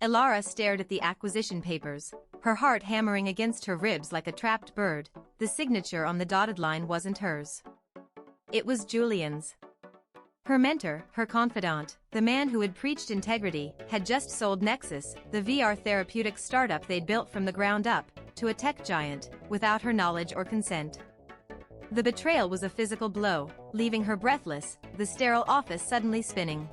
Elara stared at the acquisition papers, her heart hammering against her ribs like a trapped bird. The signature on the dotted line wasn't hers. It was Julian's. Her mentor, her confidant, the man who had preached integrity, had just sold Nexus, the VR therapeutic startup they'd built from the ground up, to a tech giant, without her knowledge or consent. The betrayal was a physical blow, leaving her breathless, the sterile office suddenly spinning.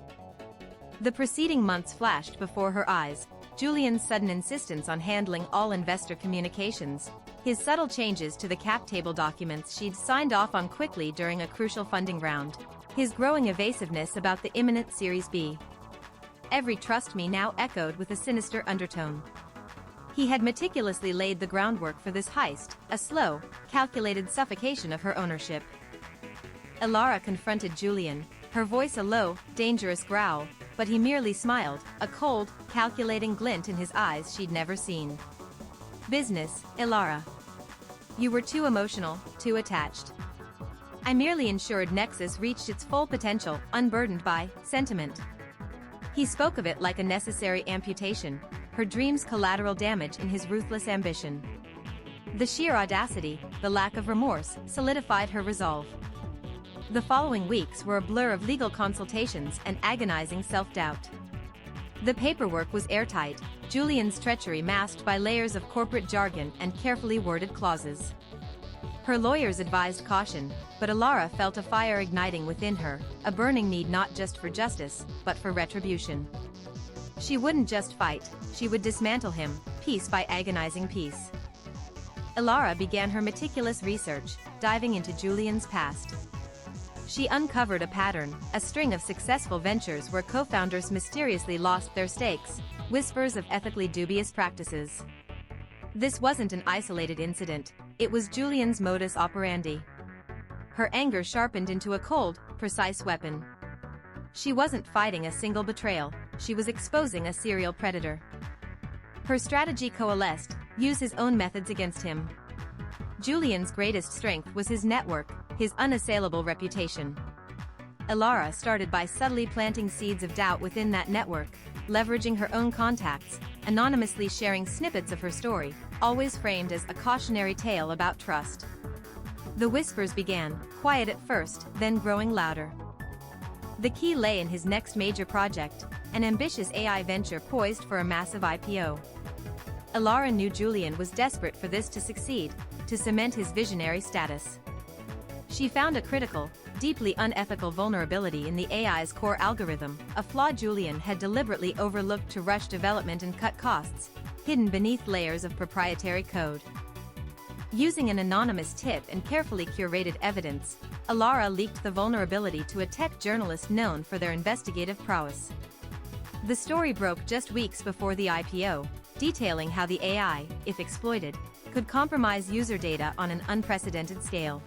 The preceding months flashed before her eyes, Julian's sudden insistence on handling all investor communications, his subtle changes to the cap table documents she'd signed off on quickly during a crucial funding round, his growing evasiveness about the imminent Series B. Every "trust me" now echoed with a sinister undertone. He had meticulously laid the groundwork for this heist, a slow, calculated suffocation of her ownership. Elara confronted Julian, her voice a low, dangerous growl, but he merely smiled, a cold, calculating glint in his eyes she'd never seen. "Business, Elara. You were too emotional, too attached. I merely ensured Nexus reached its full potential, unburdened by sentiment." He spoke of it like a necessary amputation, her dreams collateral damage in his ruthless ambition. The sheer audacity, the lack of remorse, solidified her resolve. The following weeks were a blur of legal consultations and agonizing self-doubt. The paperwork was airtight, Julian's treachery masked by layers of corporate jargon and carefully worded clauses. Her lawyers advised caution, but Elara felt a fire igniting within her, a burning need not just for justice, but for retribution. She wouldn't just fight, she would dismantle him, piece by agonizing piece. Elara began her meticulous research, diving into Julian's past. She uncovered a pattern, a string of successful ventures where co-founders mysteriously lost their stakes, whispers of ethically dubious practices. This wasn't an isolated incident, it was Julian's modus operandi. Her anger sharpened into a cold, precise weapon. She wasn't fighting a single betrayal, she was exposing a serial predator. Her strategy coalesced, use his own methods against him. Julian's greatest strength was his network, his unassailable reputation. Elara started by subtly planting seeds of doubt within that network, leveraging her own contacts, anonymously sharing snippets of her story, always framed as a cautionary tale about trust. The whispers began, quiet at first, then growing louder. The key lay in his next major project, an ambitious AI venture poised for a massive IPO. Elara knew Julian was desperate for this to succeed, to cement his visionary status. She found a critical, deeply unethical vulnerability in the AI's core algorithm, a flaw Julian had deliberately overlooked to rush development and cut costs, hidden beneath layers of proprietary code. Using an anonymous tip and carefully curated evidence, Elara leaked the vulnerability to a tech journalist known for their investigative prowess. The story broke just weeks before the IPO, detailing how the AI, if exploited, could compromise user data on an unprecedented scale.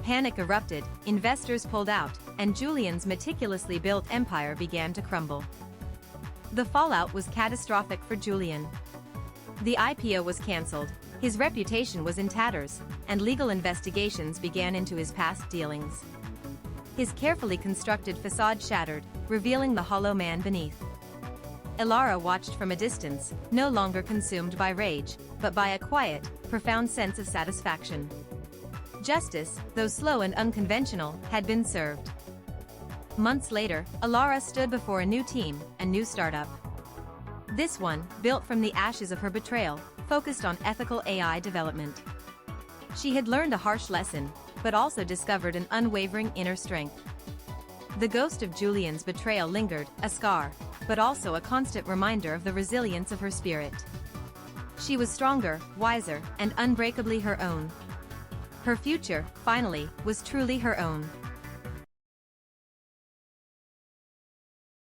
Panic erupted, investors pulled out, and Julian's meticulously built empire began to crumble. The fallout was catastrophic for Julian. The IPO was cancelled, his reputation was in tatters, and legal investigations began into his past dealings. His carefully constructed facade shattered, revealing the hollow man beneath. Elara watched from a distance, no longer consumed by rage, but by a quiet, profound sense of satisfaction. Justice, though slow and unconventional, had been served. Months later, Elara stood before a new team, a new startup. This one, built from the ashes of her betrayal, focused on ethical AI development. She had learned a harsh lesson, but also discovered an unwavering inner strength. The ghost of Julian's betrayal lingered, a scar, but also a constant reminder of the resilience of her spirit. She was stronger, wiser, and unbreakably her own. Her future, finally, was truly her own.